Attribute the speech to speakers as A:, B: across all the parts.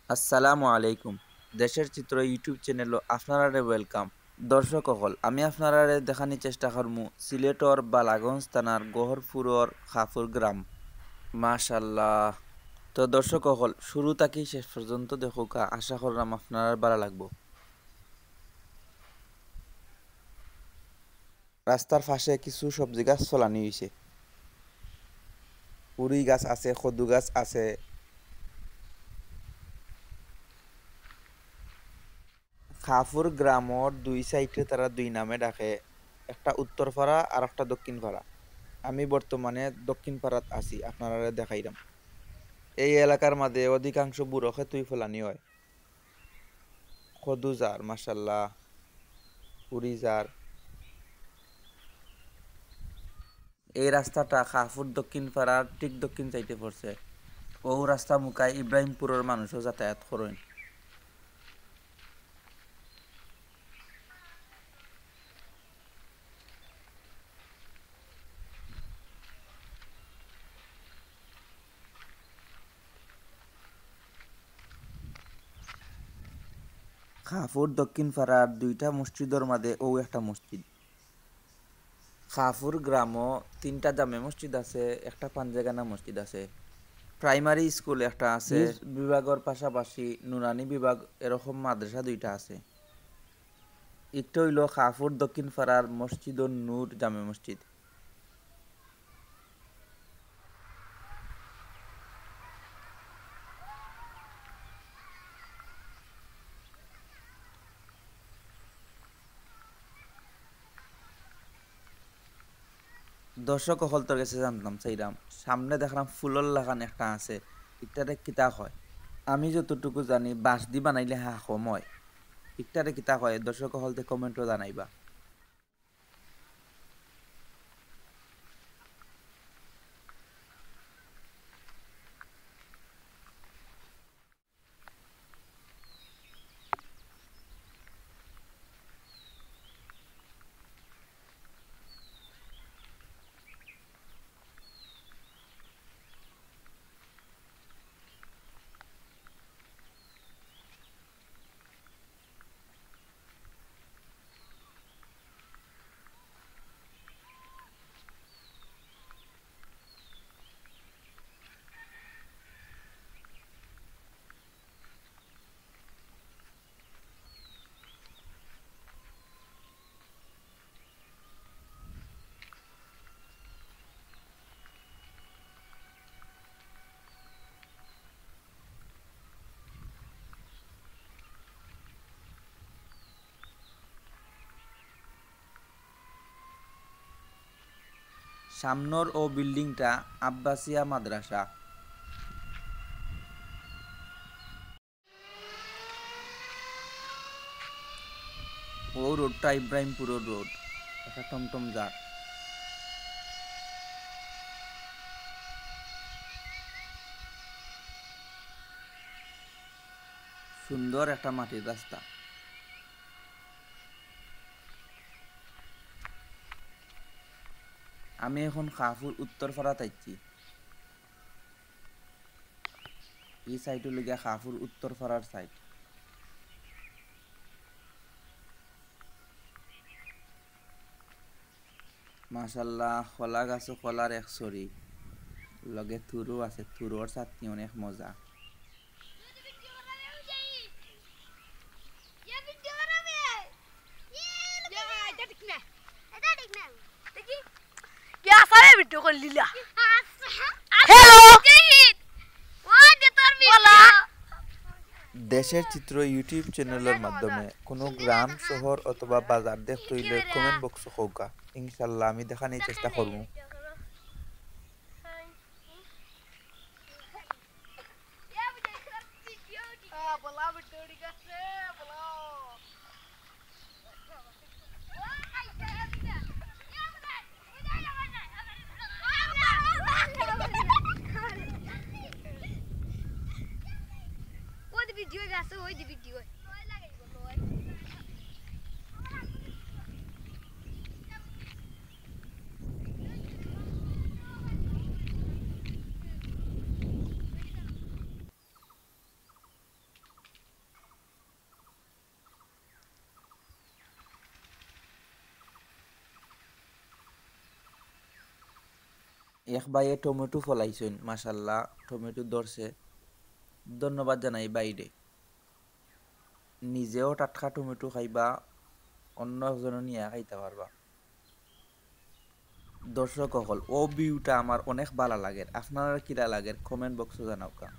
A: আসসালামু আলাইকুম। দেশের চিত্র ইউটিউব চ্যানেলও আপনারারে ওয়েলকাম। দর্শক সকল, আমি আপনারারে দেখানি চেষ্টা করমু সিলেটর বালাগঞ্জ থানার গহরপুরর খাফুর গ্রাম। মাশাল্লাহ। তো দর্শক সকল, শুরু থাকি শেষ পর্যন্ত দেখুকা, আশা করলাম আপনার ভালো লাগবো। রাস্তার পাশে কিছু সবজি গাছ ফলানি হয়েছে। পুরি গাছ আছে, কদু গাছ আছে। খাফুর গ্রামর দুই সাইডে তারা দুই নামে ডাকে, একটা উত্তরপাড়া আর একটা দক্ষিণ পাড়া। আমি বর্তমানে দক্ষিণ পাড়াত আছি, আপনারা দেখাইলাম। এই এলাকার মাঝে অধিকাংশ বুড়ো খেতুই ফলানি হয়। খদু জার মাসাল্লাহ, পুরি জার। এই রাস্তাটা খাফুর দক্ষিণ পাড়ার ঠিক দক্ষিণ চাইতে পড়ছে। ও রাস্তা মুকায় ইব্রাহিমপুরের মানুষও যাতায়াত করেন। খাফুর দক্ষিণ পাড়ার দুইটা মসজিদের মাঝে ও একটা মসজিদ। খাফুর গ্রামও তিনটা জামে মসজিদ আছে, একটা পাঞ্জেগানা মসজিদ আছে। প্রাইমারি স্কুল একটা আছে, বিভাগের পাশাপাশি নুরানি বিভাগ, এরকম মাদ্রাসা দুইটা আছে। একটা হইল খাফুর দক্ষিণ পাড়ার মসজিদুন নূর জামে মসজিদ। দর্শক হল তোর কাছে জানতাম চাইলাম, সামনে দেখলাম ফুলর লাগান একটা আছে, ইটারে কিতা হয়? আমি যতটুকু জানি বাঁশ দি বানাইলে হা কম হয়। ইটারে কিতা হয় দর্শক হলতে কমেন্টও জানাইবা। সামনের ও বিল্ডিংটা আব্বাসিয়া মাদ্রাসা। ও রোডটা ইব্রাহিমপুরের রোড, একটা টমটম যার। সুন্দর একটা মাটির রাস্তা। আমি এখন খাফুর উত্তর পাড়াত আইছি। এই সাইড হলো গিয়া খাফুর উত্তর পাড়ার সাইড। মাশাল্লাহ, কলা গাছও কলার এক সরি, লগে থুরু আছে, থুরুর চাটনি অনেক মজা।
B: क्या सारे वीडियो कर लिया हेलो बोला
A: দেশের চিত্র ইউটিউব চ্যানেলের মাধ্যমে কোনো গ্রাম শহর অথবা বাজার দেখতে হইলে কমেন্ট বক্সে হোকা, ইনশাল্লাহ আমি দেখানোর চেষ্টা করব।
B: बोला वीडियो का से बोला वो वीडियो जैसे वही वीडियो
A: এক ভাইয়ে টমেটো ফলাইছেন, মাশাল্লাহ টমেটো ধরছে, ধন্যবাদ জানাই বাইরে। নিজেও টাটকা টমেটো খাইবা, অন্য একজনও নিয়ে খাইতে পারবা। দর্শক হল ও ভিউটা আমার অনেক ভালো লাগে, আপনারা কিরা লাগে কমেন্ট বক্সে জানাওকা।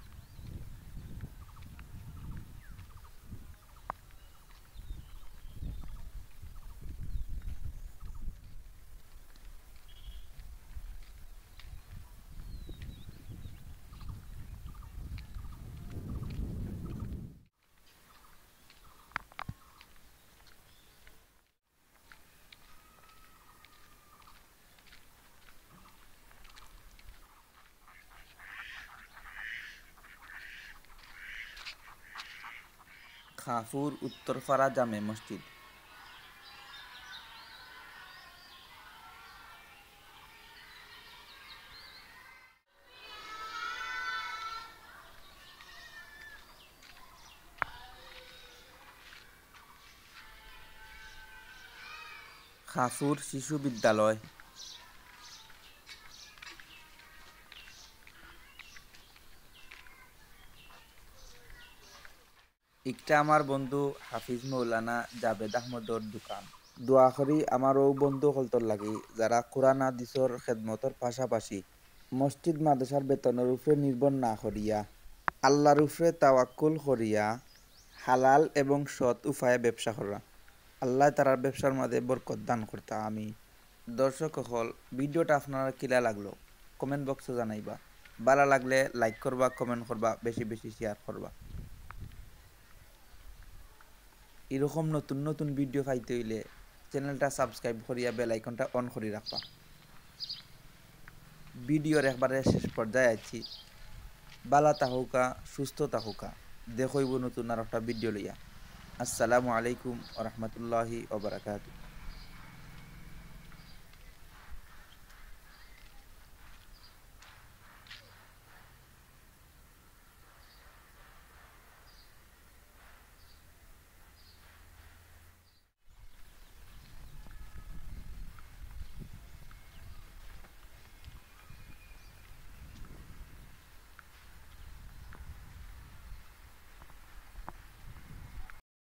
A: খাফুর উত্তরপাড়া জামে মসজিদ। খাফুর শিশু বিদ্যালয়। একটা আমার বন্ধু হাফিজ মৌলানা জাবেদ আহমদর দোকান। দোয়া করি আমার ও বন্ধু হলতর লাগি যারা কোরআন হাদিসর খেদমতর পাশাপাশি মসজিদ মাদ্রাসার বেতনের উপরে নির্ভর না করিয়া আল্লাহর উপরে তাওয়াক্কুল করিয়া হালাল এবং সৎ উপায়ে ব্যবসা করা। আল্লাহ তারার ব্যবসার মাঝে বরকত দান করতা। আমি দর্শক হল ভিডিওটা আপনারা কিলা লাগলো কমেন্ট বক্সে জানাইবা। ভালো লাগলে লাইক করবা, কমেন্ট করবা, বেশি বেশি শেয়ার করবা। এরকম নতুন নতুন ভিডিও পাইতে হইলে চ্যানেলটা সাবস্ক্রাইব করিয়া বেল আইকনটা অন করে রাখবা। ভিডিওর একবারে শেষ পর্যায়ে আছি। ভালো থাকুকা, সুস্থ থাকুকা, দেখইব নতুন আর একটা ভিডিও লইয়া। আসসালামু আলাইকুম ওয়া রাহমাতুল্লাহি ওয়া বারাকাতুহু।